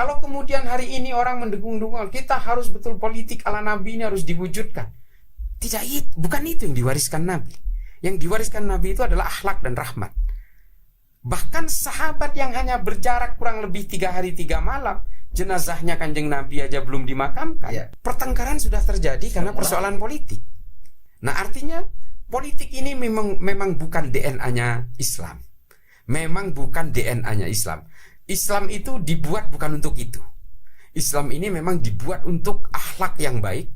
Kalau kemudian hari ini orang mendukung-dukung, kita harus betul politik ala Nabi ini harus diwujudkan. Bukan itu yang diwariskan Nabi. Yang diwariskan Nabi itu adalah akhlak dan rahmat. Bahkan sahabat yang hanya berjarak kurang lebih 3 hari 3 malam, jenazahnya Kanjeng Nabi aja belum dimakamkan, pertengkaran sudah terjadi karena persoalan politik. Nah, artinya politik ini memang bukan DNA-nya Islam. Memang bukan DNA-nya Islam. Islam itu dibuat bukan untuk itu. Islam ini memang dibuat untuk akhlak yang baik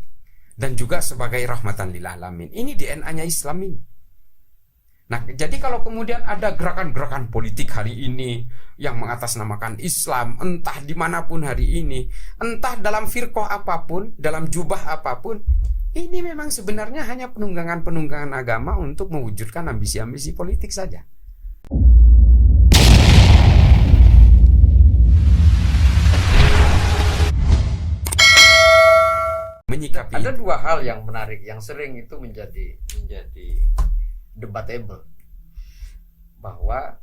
dan juga sebagai rahmatan lil alamin. Ini DNA-nya Islam ini. Nah, jadi kalau kemudian ada gerakan-gerakan politik hari ini yang mengatasnamakan Islam, entah dimanapun hari ini, entah dalam firqah apapun, dalam jubah apapun, ini memang sebenarnya hanya penunggangan-penunggangan agama untuk mewujudkan ambisi-ambisi politik saja. Menyikapi ada 2 hal yang menarik yang sering itu menjadi debatable, bahwa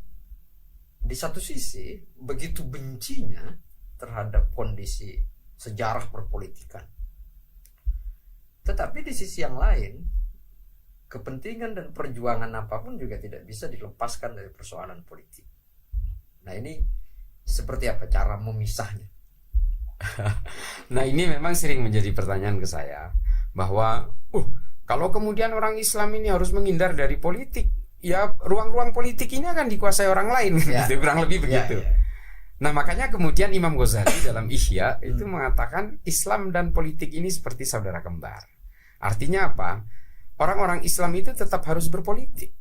di satu sisi begitu bencinya terhadap kondisi sejarah perpolitikan, tetapi di sisi yang lain kepentingan dan perjuangan apapun juga tidak bisa dilepaskan dari persoalan politik. Nah, ini seperti apa cara memisahnya? Nah, ini memang sering menjadi pertanyaan ke saya, bahwa kalau kemudian orang Islam ini harus menghindar dari politik, ya ruang-ruang politik ini akan dikuasai orang lain, gitu, kurang lebih begitu. Nah, makanya kemudian Imam Ghazali dalam Ihya itu mengatakan Islam dan politik ini seperti saudara kembar. Artinya apa? Orang-orang Islam itu tetap harus berpolitik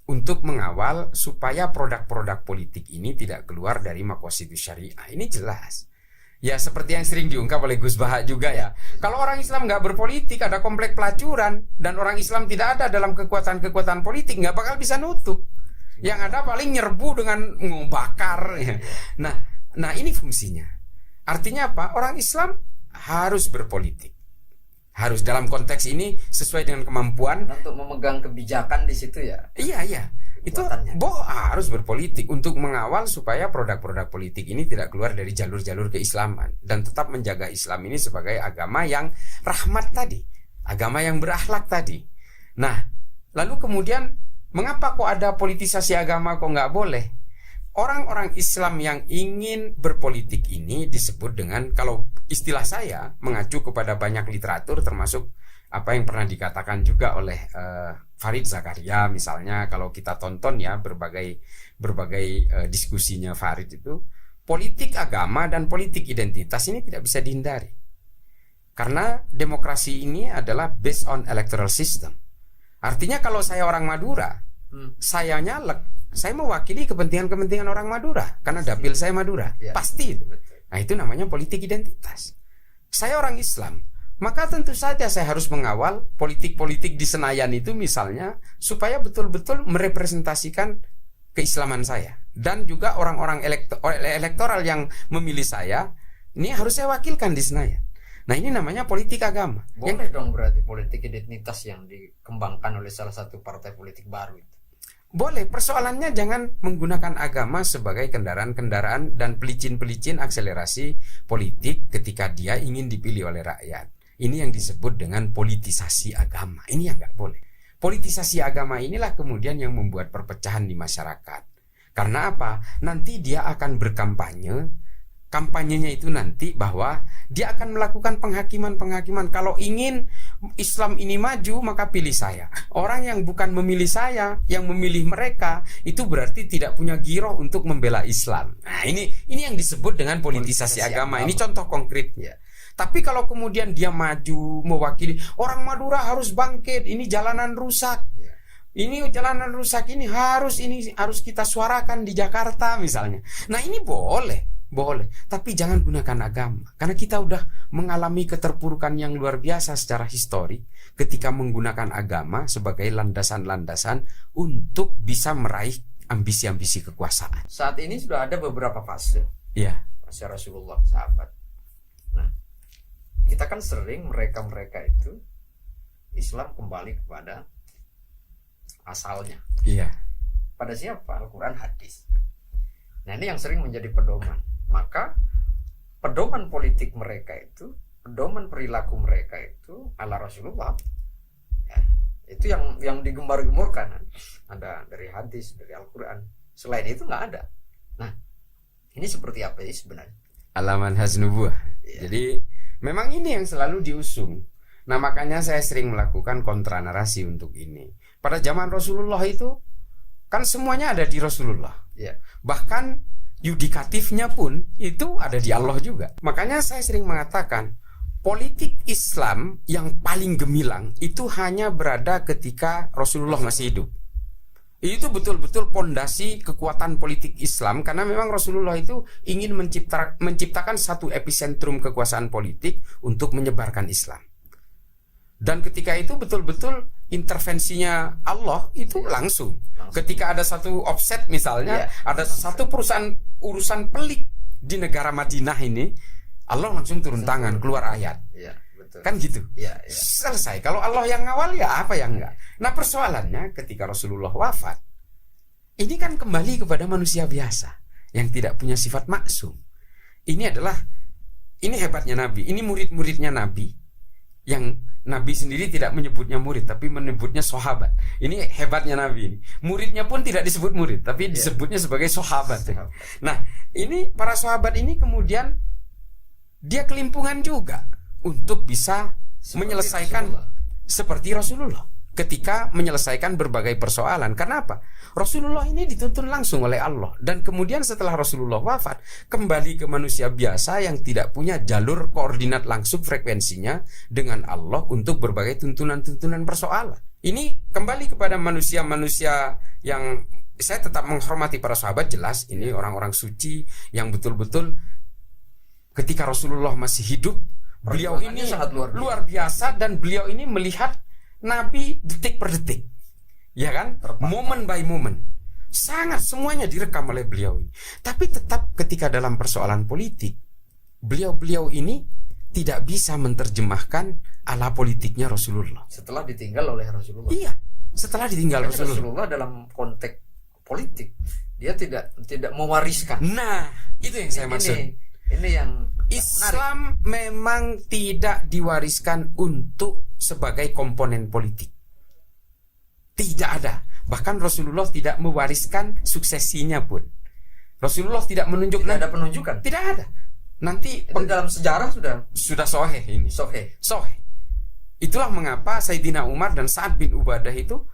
untuk mengawal supaya produk-produk politik ini tidak keluar dari maqasidus syariah. Ini jelas. Ya, seperti yang sering diungkap oleh Gus Baha juga ya. Kalau orang Islam nggak berpolitik, ada komplek pelacuran, dan orang Islam tidak ada dalam kekuatan-kekuatan politik, nggak bakal bisa nutup. Yang ada paling nyerbu dengan membakar. Nah, ini fungsinya. Artinya apa? Orang Islam harus berpolitik. Harus dalam konteks ini sesuai dengan kemampuan. Untuk memegang kebijakan di situ ya. Iya. Itu harus berpolitik untuk mengawal supaya produk-produk politik ini tidak keluar dari jalur-jalur keislaman dan tetap menjaga Islam ini sebagai agama yang rahmat tadi, agama yang berakhlak tadi. Nah, lalu kemudian mengapa kok ada politisasi agama kok nggak boleh? Orang-orang Islam yang ingin berpolitik ini disebut dengan, kalau istilah saya mengacu kepada banyak literatur termasuk apa yang pernah dikatakan juga oleh Farid Zakaria misalnya, kalau kita tonton ya berbagai diskusinya Farid itu, politik agama dan politik identitas ini tidak bisa dihindari. Karena demokrasi ini adalah based on electoral system. Artinya kalau saya orang Madura, saya nyalek, saya mewakili kepentingan-kepentingan orang Madura karena dapil saya Madura. Pasti itu. Nah, itu namanya politik identitas. Saya orang Islam, maka tentu saja saya harus mengawal politik-politik di Senayan itu misalnya, supaya betul-betul merepresentasikan keislaman saya. Dan juga orang-orang elektoral yang memilih saya, ini harus saya wakilkan di Senayan. Nah, ini namanya politik agama. Boleh dong berarti politik identitas yang dikembangkan oleh salah satu partai politik baru itu. Boleh, persoalannya jangan menggunakan agama sebagai kendaraan-kendaraan dan pelicin-pelicin akselerasi politik ketika dia ingin dipilih oleh rakyat. Ini yang disebut dengan politisasi agama. Ini yang nggak boleh. Politisasi agama inilah kemudian yang membuat perpecahan di masyarakat. Karena apa? Nanti dia akan berkampanye. Kampanyenya itu nanti bahwa dia akan melakukan penghakiman. Kalau ingin Islam ini maju, maka pilih saya. Orang yang bukan memilih saya, yang memilih mereka, itu berarti tidak punya giroh untuk membela Islam. Nah, ini yang disebut dengan politisasi agama. Ini contoh konkretnya. Tapi kalau kemudian dia maju mewakili orang Madura harus bangkit, ini jalanan rusak. Ini jalanan rusak ini harus kita suarakan di Jakarta misalnya. Nah, ini boleh, tapi jangan gunakan agama. Karena kita udah mengalami keterpurukan yang luar biasa secara histori ketika menggunakan agama sebagai landasan-landasan untuk bisa meraih ambisi-ambisi kekuasaan. Saat ini sudah ada beberapa fase. Iya. Fase Rasulullah, sahabat. Nah, kita kan sering mereka itu Islam kembali kepada asalnya. Iya. Pada siapa? Al-Quran, hadis. Nah, ini yang sering menjadi pedoman. Maka pedoman politik mereka itu, pedoman perilaku mereka itu ala Rasulullah. Ya, itu yang digembar-gemborkan. Ada dari hadis, dari Al-Quran. Selain itu nggak ada. Nah, ini seperti apa sih sebenarnya? Alaman nubuwah. Iya. Jadi memang ini yang selalu diusung. Nah, makanya saya sering melakukan kontra narasi untuk ini. Pada zaman Rasulullah itu kan semuanya ada di Rasulullah. Ya. Bahkan yudikatifnya pun itu ada di Allah juga. Makanya saya sering mengatakan politik Islam yang paling gemilang itu hanya berada ketika Rasulullah masih hidup. Itu betul-betul pondasi kekuatan politik Islam, karena memang Rasulullah itu ingin menciptakan satu epicentrum kekuasaan politik untuk menyebarkan Islam. Dan ketika itu betul-betul intervensinya Allah itu langsung. Ketika ada satu offset misalnya, ada satu perusahaan urusan pelik di negara Madinah ini, Allah langsung turun tangan, keluar ayat. Ya, betul. Kan gitu. Ya. Selesai. Kalau Allah yang ngawal, ya apa yang enggak. Nah, persoalannya ketika Rasulullah wafat, ini kan kembali kepada manusia biasa yang tidak punya sifat maksum. Ini hebatnya Nabi. Ini murid-muridnya Nabi, yang Nabi sendiri tidak menyebutnya murid, tapi menyebutnya sahabat. Ini hebatnya Nabi. Muridnya pun tidak disebut murid, tapi disebutnya sebagai sahabat. Nah, ini para sahabat ini kemudian dia kelimpungan juga untuk bisa menyelesaikan seperti Rasulullah ketika menyelesaikan berbagai persoalan. Karena apa? Rasulullah ini dituntun langsung oleh Allah, dan kemudian setelah Rasulullah wafat kembali ke manusia biasa yang tidak punya jalur koordinat langsung frekuensinya dengan Allah untuk berbagai tuntunan-tuntunan persoalan. Ini kembali kepada manusia-manusia yang saya tetap menghormati para sahabat, jelas ini orang-orang suci yang betul-betul ketika Rasulullah masih hidup, beliau ini sangat luar biasa, dan beliau ini melihat Nabi detik per detik, ya kan, moment by moment, sangat semuanya direkam oleh beliau ini. Tapi tetap ketika dalam persoalan politik, beliau ini tidak bisa menerjemahkan ala politiknya Rasulullah. Setelah ditinggal oleh Rasulullah. Iya, setelah ditinggal Rasulullah dalam konteks politik dia tidak mewariskan. Nah, itu yang saya maksud. Ini yang Islam memang tidak diwariskan untuk sebagai komponen politik. Tidak ada. Bahkan Rasulullah tidak mewariskan suksesinya pun. Rasulullah tidak menunjukkan. Tidak ada penunjukan. Tidak ada. Nanti dalam sejarah sudah sahih ini. Sahih. Itulah mengapa Sayyidina Umar dan Sa'ad bin Ubadah itu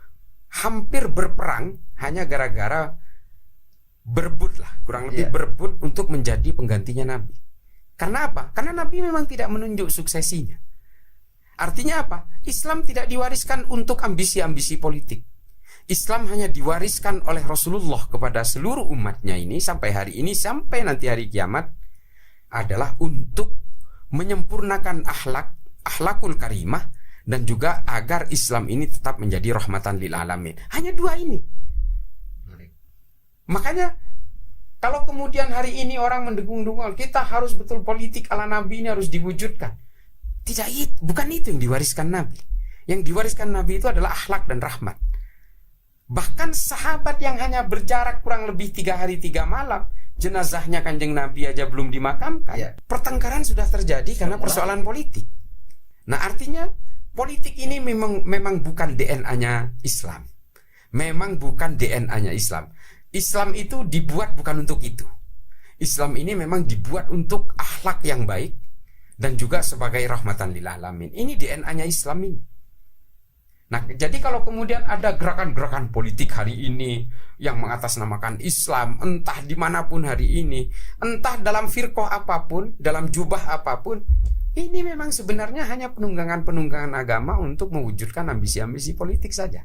hampir berperang hanya gara-gara berebut lah, kurang lebih berebut untuk menjadi penggantinya Nabi. Karena apa? Karena Nabi memang tidak menunjuk suksesinya. Artinya apa? Islam tidak diwariskan untuk ambisi-ambisi politik. Islam hanya diwariskan oleh Rasulullah kepada seluruh umatnya ini sampai hari ini, sampai nanti hari kiamat, adalah untuk menyempurnakan akhlakul karimah, dan juga agar Islam ini tetap menjadi rahmatan lil alamin. Hanya dua ini. Makanya kalau kemudian hari ini orang mendengung-dengung kita harus betul politik ala Nabi ini harus diwujudkan, bukan itu yang diwariskan Nabi. Yang diwariskan Nabi itu adalah akhlak dan rahmat. Bahkan sahabat yang hanya berjarak kurang lebih 3 hari 3 malam, jenazahnya Kanjeng Nabi aja belum dimakamkan, pertengkaran sudah terjadi karena persoalan politik. Nah, artinya politik ini memang bukan DNA-nya Islam. Memang bukan DNA-nya Islam. Islam itu dibuat bukan untuk itu. Islam ini memang dibuat untuk akhlak yang baik dan juga sebagai rahmatan lil alamin. Ini DNA-nya Islam ini. Nah, jadi kalau kemudian ada gerakan-gerakan politik hari ini yang mengatasnamakan Islam, entah dimanapun hari ini, entah dalam firqah apapun, dalam jubah apapun, ini memang sebenarnya hanya penunggangan-penunggangan agama untuk mewujudkan ambisi-ambisi politik saja.